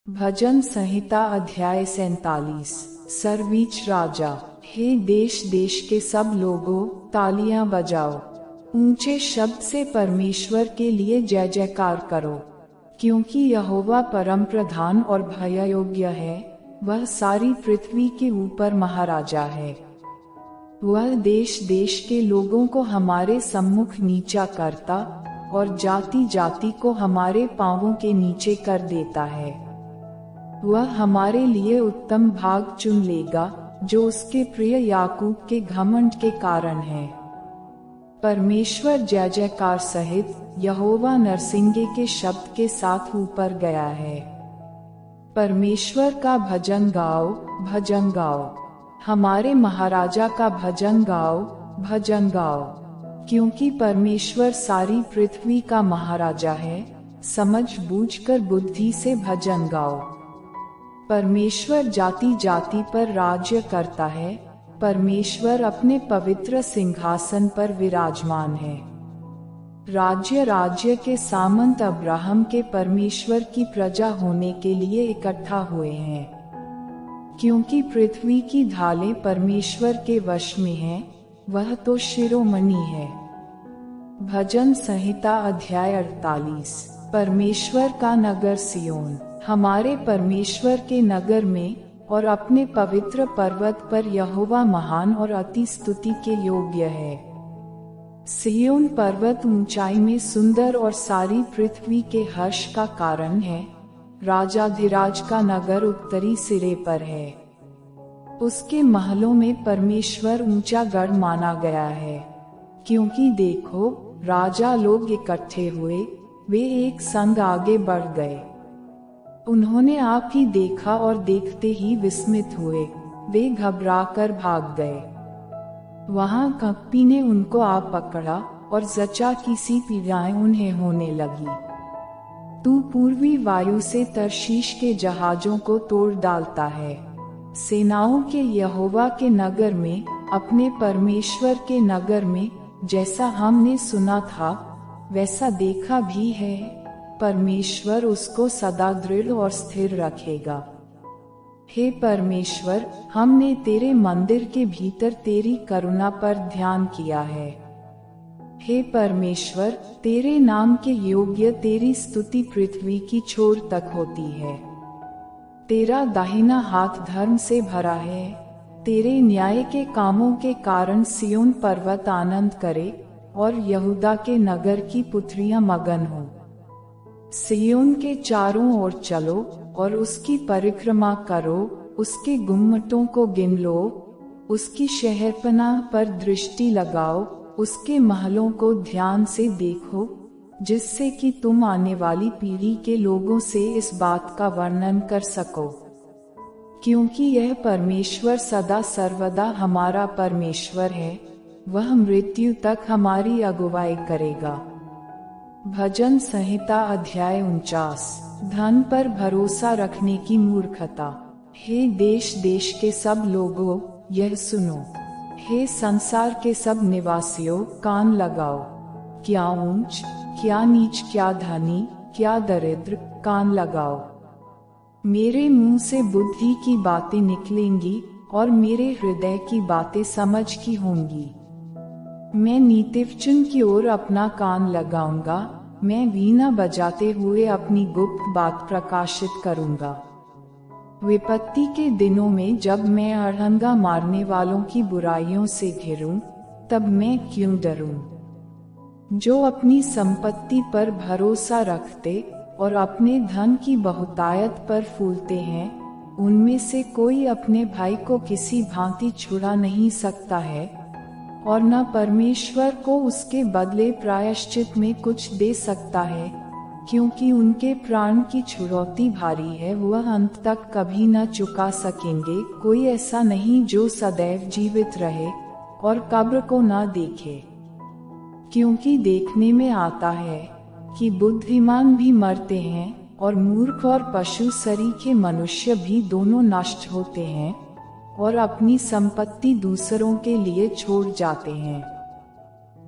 भजन संहिता अध्याय 47। सर्वीच राजा। हे देश देश के सब लोगों, तालियां बजाओ, ऊंचे शब्द से परमेश्वर के लिए जय जयकार करो, क्योंकि यहोवा परम प्रधान और भय योग्य है। वह सारी पृथ्वी के ऊपर महाराजा है। वह देश देश के लोगों को हमारे सम्मुख नीचा करता और जाति जाति को हमारे पांवों के नीचे कर देता है। वह हमारे लिए उत्तम भाग चुन लेगा, जो उसके प्रिय याकूब के घमंड के कारण है। परमेश्वर जय जयकार सहित यहोवा नरसिंगे के शब्द के साथ ऊपर गया है। परमेश्वर का भजन गाओ, भजन गाओ। हमारे महाराजा का भजन गाओ, भजन गाओ, क्योंकि परमेश्वर सारी पृथ्वी का महाराजा है। समझ बूझकर बुद्धि से भजन गाओ। परमेश्वर जाति जाति पर राज्य करता है। परमेश्वर अपने पवित्र सिंहासन पर विराजमान है। राज्य राज्य के सामंत अब्राहम के परमेश्वर की प्रजा होने के लिए इकट्ठा हुए हैं, क्योंकि पृथ्वी की ढालें परमेश्वर के वश में हैं, वह तो शिरोमणि है। भजन संहिता अध्याय 48। परमेश्वर का नगर सियोन। हमारे परमेश्वर के नगर में और अपने पवित्र पर्वत पर यहोवा महान और अति स्तुति के योग्य है। सियोन पर्वत ऊंचाई में सुंदर और सारी पृथ्वी के हर्ष का कारण है। राजाधिराज का नगर उत्तरी सिरे पर है। उसके महलों में परमेश्वर ऊंचा गढ़ माना गया है। क्योंकि देखो, राजा लोग इकट्ठे हुए, वे एक संग आगे बढ़ गए। उन्होंने आप ही देखा और देखते ही विस्मित हुए, वे घबराकर भाग गए। वहां कंपी ने उनको आप पकड़ा और जचा की सी पीड़ाएं उन्हें होने लगी। तू पूर्वी वायु से तरशीश के जहाजों को तोड़ डालता है। सेनाओं के यहोवा के नगर में, अपने परमेश्वर के नगर में, जैसा हमने सुना था वैसा देखा भी है। परमेश्वर उसको सदा दृढ़ और स्थिर रखेगा। हे परमेश्वर, हमने तेरे मंदिर के भीतर तेरी करुणा पर ध्यान किया है। हे परमेश्वर, तेरे नाम के योग्य तेरी स्तुति पृथ्वी की छोर तक होती है। तेरा दाहिना हाथ धर्म से भरा है। तेरे न्याय के कामों के कारण सियोन पर्वत आनंद करे और यहूदा के नगर की पुत्रियां मगन हों। सियोन के चारों ओर चलो और उसकी परिक्रमा करो, उसके गुम्मटों को गिन लो, उसकी शहरपनाह पर दृष्टि लगाओ, उसके महलों को ध्यान से देखो, जिससे कि तुम आने वाली पीढ़ी के लोगों से इस बात का वर्णन कर सको। क्योंकि यह परमेश्वर सदा सर्वदा हमारा परमेश्वर है, वह मृत्यु तक हमारी अगुवाई करेगा। भजन संहिता अध्याय 49। धन पर भरोसा रखने की मूर्खता। हे देश देश के सब लोगों, यह सुनो। हे संसार के सब निवासियों, कान लगाओ। क्या ऊंच, क्या नीच, क्या धनी, क्या दरिद्र, कान लगाओ। मेरे मुंह से बुद्धि की बातें निकलेंगी और मेरे हृदय की बातें समझ की होंगी। मैं नीतिवचन की ओर अपना कान लगाऊंगा। मैं वीणा बजाते हुए अपनी गुप्त बात प्रकाशित करूंगा। विपत्ति के दिनों में जब मैं अड़ंगा मारने वालों की बुराइयों से घिरूं, तब मैं क्यों डरूं? जो अपनी संपत्ति पर भरोसा रखते और अपने धन की बहुतायत पर फूलते हैं, उनमें से कोई अपने भाई को किसी भांति छुड़ा नहीं सकता है, और न परमेश्वर को उसके बदले प्रायश्चित में कुछ दे सकता है, क्योंकि उनके प्राण की छुड़ौती भारी है, वह अंत तक कभी न चुका सकेंगे। कोई ऐसा नहीं जो सदैव जीवित रहे और कब्र को न देखे, क्योंकि देखने में आता है कि बुद्धिमान भी मरते हैं और मूर्ख और पशु सरीखे मनुष्य भी दोनों नष्ट होते हैं और अपनी संपत्ति दूसरों के लिए छोड़ जाते हैं।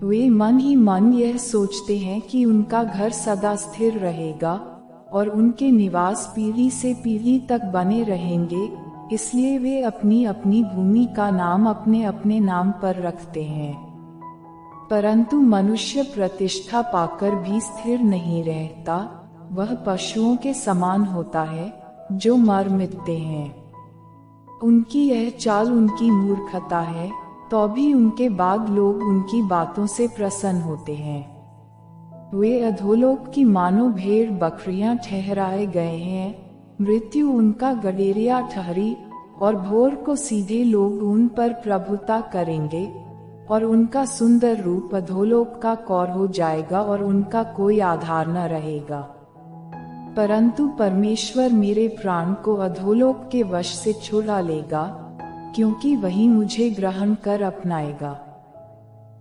वे मन ही मन यह सोचते हैं कि उनका घर सदा स्थिर रहेगा और उनके निवास पीढ़ी से पीढ़ी तक बने रहेंगे, इसलिए वे अपनी अपनी भूमि का नाम अपने अपने नाम पर रखते हैं। परंतु मनुष्य प्रतिष्ठा पाकर भी स्थिर नहीं रहता, वह पशुओं के समान होता है जो मर मिटते हैं। उनकी यह चाल उनकी मूर्खता है, तो भी उनके बाद लोग उनकी बातों से प्रसन्न होते हैं। वे अधोलोक की मानो भेड़ बकरियां ठहराए गए हैं, मृत्यु उनका गडेरिया ठहरी, और भोर को सीधे लोग उन पर प्रभुता करेंगे, और उनका सुंदर रूप अधोलोक का कौर हो जाएगा और उनका कोई आधार न रहेगा। परंतु परमेश्वर मेरे प्राण को अधोलोक के वश से छुड़ा लेगा, क्योंकि वही मुझे ग्रहण कर अपनाएगा।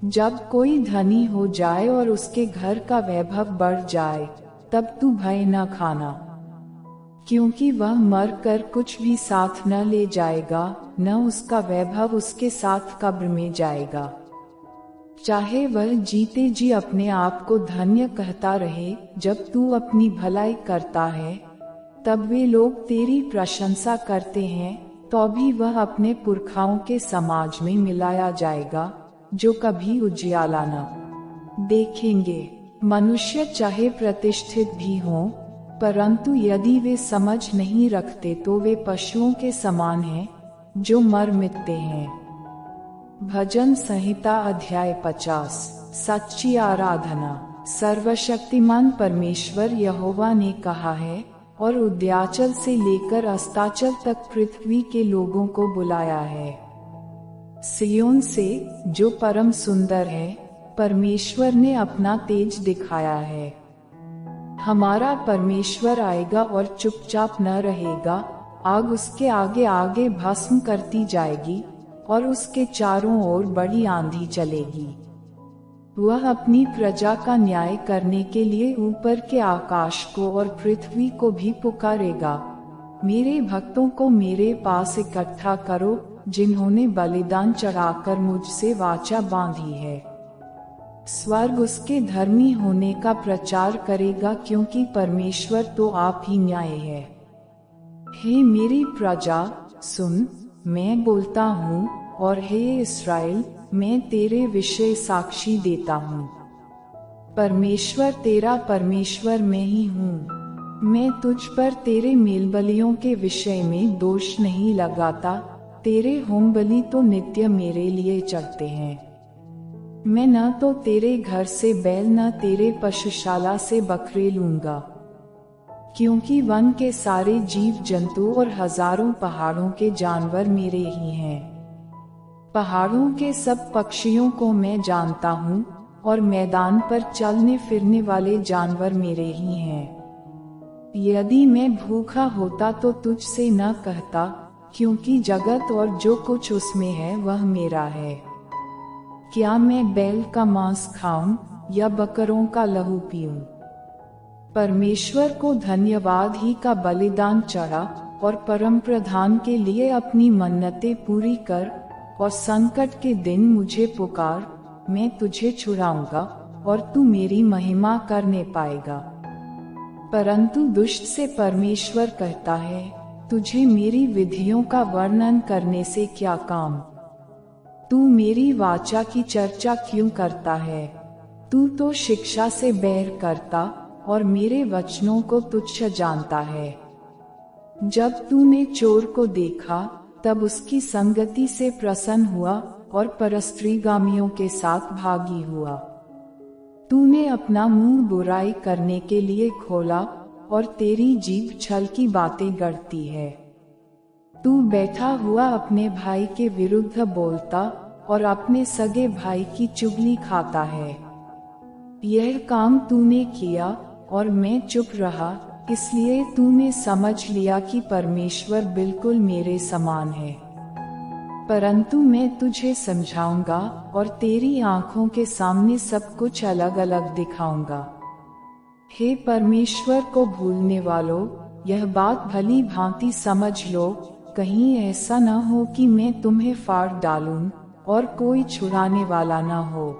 जब कोई धनी हो जाए और उसके घर का वैभव बढ़ जाए, तब तू भय न खाना, क्योंकि वह मर कर कुछ भी साथ न ले जाएगा, न उसका वैभव उसके साथ कब्र में जाएगा। चाहे वह जीते जी अपने आप को धन्य कहता रहे, जब तू अपनी भलाई करता है, तब वे लोग तेरी प्रशंसा करते हैं, तो भी वह अपने पुरखाओं के समाज में मिलाया जाएगा, जो कभी उजियाला न देखेंगे। मनुष्य चाहे प्रतिष्ठित भी हों, परंतु यदि वे समझ नहीं रखते तो वे पशुओं के समान हैं, जो मर मिटते हैं। भजन संहिता अध्याय 50। सच्ची आराधना। सर्वशक्तिमान परमेश्वर यहोवा ने कहा है, और उद्याचल से लेकर अस्ताचल तक पृथ्वी के लोगों को बुलाया है। सियोन से, जो परम सुंदर है, परमेश्वर ने अपना तेज दिखाया है। हमारा परमेश्वर आएगा और चुपचाप न रहेगा, आग उसके आगे आगे भस्म करती जाएगी, और उसके चारों ओर बड़ी आंधी चलेगी। वह अपनी प्रजा का न्याय करने के लिए ऊपर के आकाश को और पृथ्वी को भी पुकारेगा। मेरे भक्तों को मेरे पास इकट्ठा करो, जिन्होंने बलिदान चढ़ाकर मुझसे वाचा बांधी है। स्वर्ग उसके धर्मी होने का प्रचार करेगा, क्योंकि परमेश्वर तो आप ही न्याय है। हे मेरी प्रजा सुन, मैं बोलता हूँ, और हे इस्राएल, मैं तेरे विषय साक्षी देता हूँ। परमेश्वर तेरा परमेश्वर मैं ही हूँ। मैं तुझ पर तेरे मेलबलियों के विषय में दोष नहीं लगाता, तेरे होम बलि तो नित्य मेरे लिए चढ़ते हैं। मैं न तो तेरे घर से बैल न तेरे पशुशाला से बकरे लूंगा, क्योंकि वन के सारे जीव जंतु और हजारों पहाड़ों के जानवर मेरे ही हैं। पहाड़ों के सब पक्षियों को मैं जानता हूँ, और मैदान पर चलने फिरने वाले जानवर मेरे ही हैं। यदि मैं भूखा होता तो तुझसे न कहता, क्योंकि जगत और जो कुछ उसमें है वह मेरा है। क्या मैं बैल का मांस खाऊं या बकरों का लहू पीऊं? परमेश्वर को धन्यवाद ही का बलिदान चढ़ा, और परम प्रधान के लिए अपनी मन्नतें पूरी कर, और संकट के दिन मुझे पुकार, मैं तुझे छुड़ाऊंगा, और तू मेरी महिमा करने पाएगा। परंतु दुष्ट से परमेश्वर कहता है, तुझे मेरी विधियों का वर्णन करने से क्या काम? तू मेरी वाचा की चर्चा क्यों करता है? तू तो शिक्षा से बैर करता, और मेरे वचनों को तुच्छ जानता है। जब तूने चोर को देखा, तब उसकी संगति से प्रसन्न हुआ, और परस्त्रीगामियों के साथ भागी हुआ। तूने अपना मुंह बुराई करने के लिए खोला, और तेरी जीभ छल की बातें गढ़ती है। तू बैठा हुआ अपने भाई के विरुद्ध बोलता, और अपने सगे भाई की चुगली खाता है। यह काम तूने किया, और मैं चुप रहा, इसलिए तूने समझ लिया कि परमेश्वर बिल्कुल मेरे समान है। परंतु मैं तुझे समझाऊंगा, और तेरी आंखों के सामने सब कुछ अलग अलग दिखाऊंगा। हे परमेश्वर को भूलने वालों, यह बात भली भांति समझ लो, कहीं ऐसा न हो कि मैं तुम्हें फाड़ डालूं, और कोई छुड़ाने वाला न हो।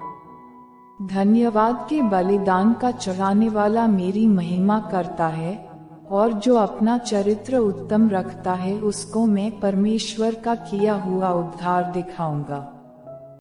धन्यवाद के बलिदान का चढ़ाने वाला मेरी महिमा करता है, और जो अपना चरित्र उत्तम रखता है उसको मैं परमेश्वर का किया हुआ उद्धार दिखाऊंगा।